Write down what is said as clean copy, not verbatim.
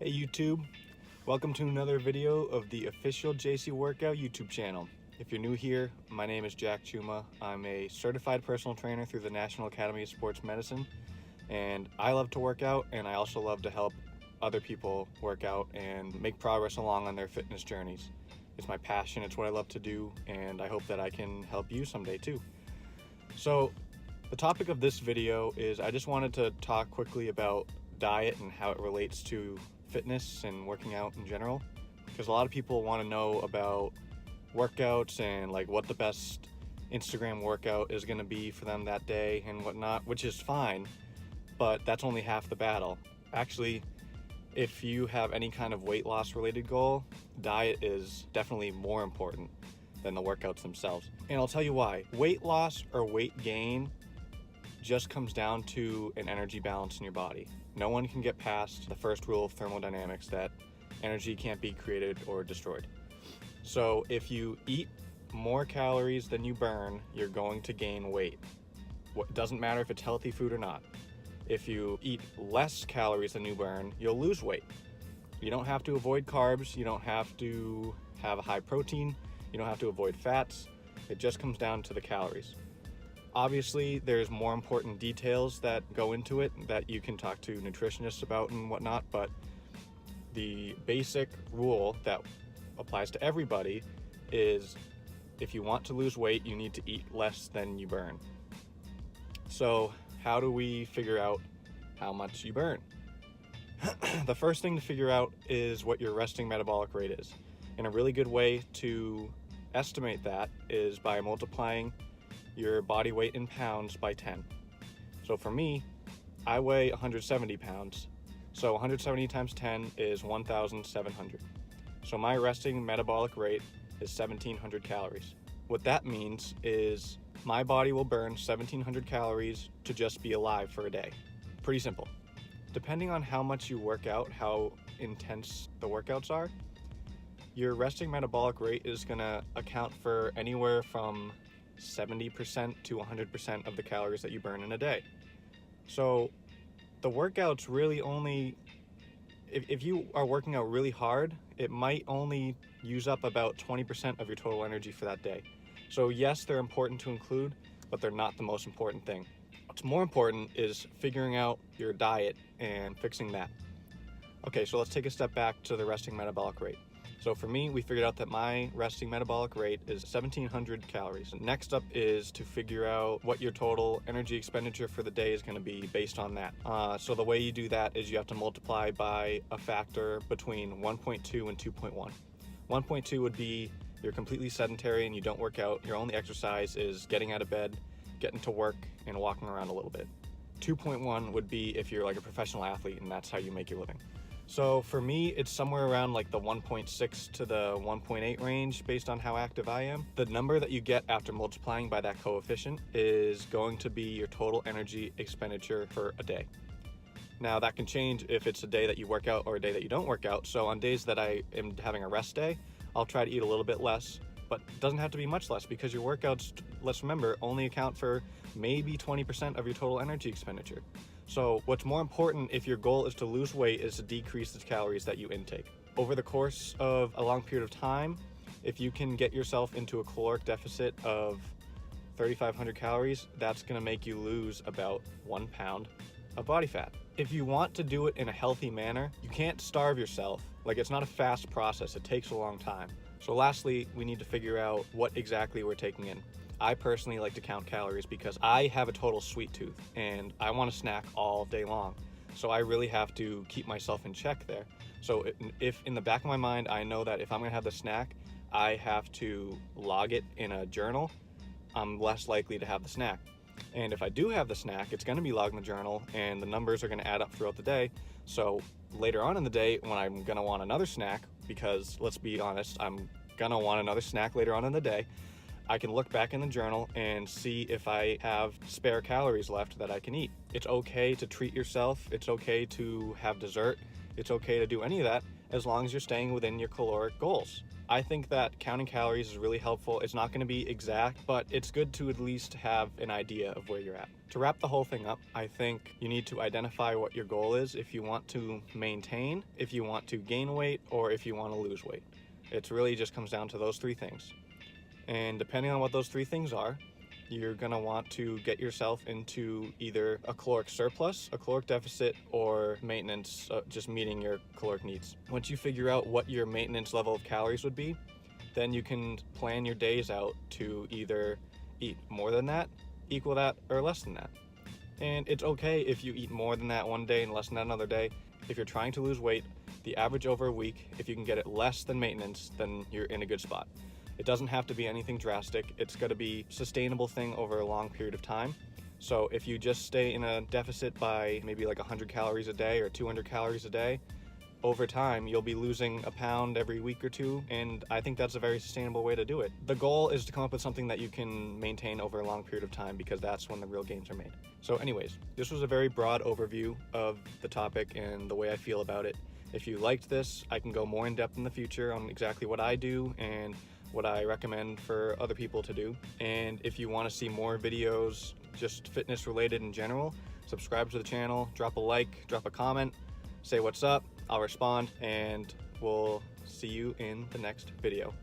Hey YouTube, welcome to another video of the official JC Workout YouTube channel. If you're new here, my name is Jack Chuma. I'm a certified personal trainer through the National Academy of Sports Medicine, and I love to work out, and I also love to help other people work out and make progress along on their fitness journeys. It's my passion, it's what I love to do, and I hope that I can help you someday too. So the topic of this video is I just wanted to talk quickly about diet and how it relates to fitness and working out in general, because a lot of people want to know about workouts and like what the best Instagram workout is going to be for them that day and whatnot, which is fine, but that's only half the battle. Actually, if you have any kind of weight loss related goal, diet is definitely more important than the workouts themselves. And I'll tell you why. Weight loss or weight gain just comes down to an energy balance in your body. No one can get past the first rule of thermodynamics, that energy can't be created or destroyed. So if you eat more calories than you burn, you're going to gain weight. It doesn't matter if it's healthy food or not. If you eat less calories than you burn, you'll lose weight. You don't have to avoid carbs, you don't have to have a high protein, you don't have to avoid fats. It just comes down to the calories. Obviously, there's more important details that go into it that you can talk to nutritionists about and whatnot, but the basic rule that applies to everybody is if you want to lose weight, you need to eat less than you burn. So how do we figure out how much you burn? The first thing to figure out is what your resting metabolic rate is. And a really good way to estimate that is by multiplying your body weight in pounds by 10. So for me, I weigh 170 pounds. So 170 times 10 is 1,700. So my resting metabolic rate is 1,700 calories. What that means is my body will burn 1,700 calories to just be alive for a day. Pretty simple. Depending on how much you work out, how intense the workouts are, your resting metabolic rate is gonna account for anywhere from 70% to 100% of the calories that you burn in a day. So the workouts really only, if you are working out really hard, it might only use up about 20% of your total energy for that day. So yes, they're important to include, but they're not the most important thing. What's more important is figuring out your diet and fixing that. Okay, so let's take a step back to the resting metabolic rate. So for me, we figured out that my resting metabolic rate is 1,700 calories. Next up is to figure out what your total energy expenditure for the day is going to be based on that. So the way you do that is you have to multiply by a factor between 1.2 and 2.1. 1.2 would be you're completely sedentary and you don't work out. Your only exercise is getting out of bed, getting to work, and walking around a little bit. 2.1 would be if you're like a professional athlete and that's how you make your living. So for me, it's somewhere around like the 1.6 to the 1.8 range based on how active I am. The number that you get after multiplying by that coefficient is going to be your total energy expenditure for a day. Now that can change if it's a day that you work out or a day that you don't work out. So on days that I am having a rest day, I'll try to eat a little bit less, but it doesn't have to be much less because your workouts, let's remember, only account for maybe 20% of your total energy expenditure. So what's more important if your goal is to lose weight is to decrease the calories that you intake. Over the course of a long period of time, if you can get yourself into a caloric deficit of 3,500 calories, that's gonna make you lose about 1 pound of body fat. If you want to do it in a healthy manner, you can't starve yourself. Like, it's not a fast process, it takes a long time. So lastly, we need to figure out what exactly we're taking in. I personally like to count calories because I have a total sweet tooth and I want to snack all day long. So I really have to keep myself in check there. So if in the back of my mind, I know that if I'm gonna have the snack, I have to log it in a journal, I'm less likely to have the snack. And if I do have the snack, it's gonna be logged in the journal and the numbers are gonna add up throughout the day. So later on in the day, when I'm gonna want another snack, because let's be honest, I'm gonna want another snack later on in the day, I can look back in the journal and see if I have spare calories left that I can eat. It's okay to treat yourself. It's okay to have dessert. It's okay to do any of that as long as you're staying within your caloric goals. I think that counting calories is really helpful. It's not going to be exact, but it's good to at least have an idea of where you're at. To wrap the whole thing up, I think you need to identify what your goal is, if you want to maintain, if you want to gain weight, or if you want to lose weight. It really just comes down to those three things. And depending on what those three things are, you're going to want to get yourself into either a caloric surplus, a caloric deficit, or maintenance, just meeting your caloric needs. Once you figure out what your maintenance level of calories would be, then you can plan your days out to either eat more than that, equal that, or less than that. And it's okay if you eat more than that one day and less than that another day. If you're trying to lose weight, the average over a week, if you can get it less than maintenance, then you're in a good spot. It doesn't have to be anything drastic. It's got to be a sustainable thing over a long period of time. So if you just stay in a deficit by maybe like 100 calories a day or 200 calories a day, over time you'll be losing a pound every week or two, and I think that's a very sustainable way to do it. The goal is to come up with something that you can maintain over a long period of time, because that's when the real gains are made. So anyways, this was a very broad overview of the topic and the way I feel about it. If you liked this, I can go more in depth in the future on exactly what I do and what I recommend for other people to do. And if you want to see more videos, just fitness related in general, subscribe to the channel, drop a like, drop a comment, say what's up, I'll respond, and we'll see you in the next video.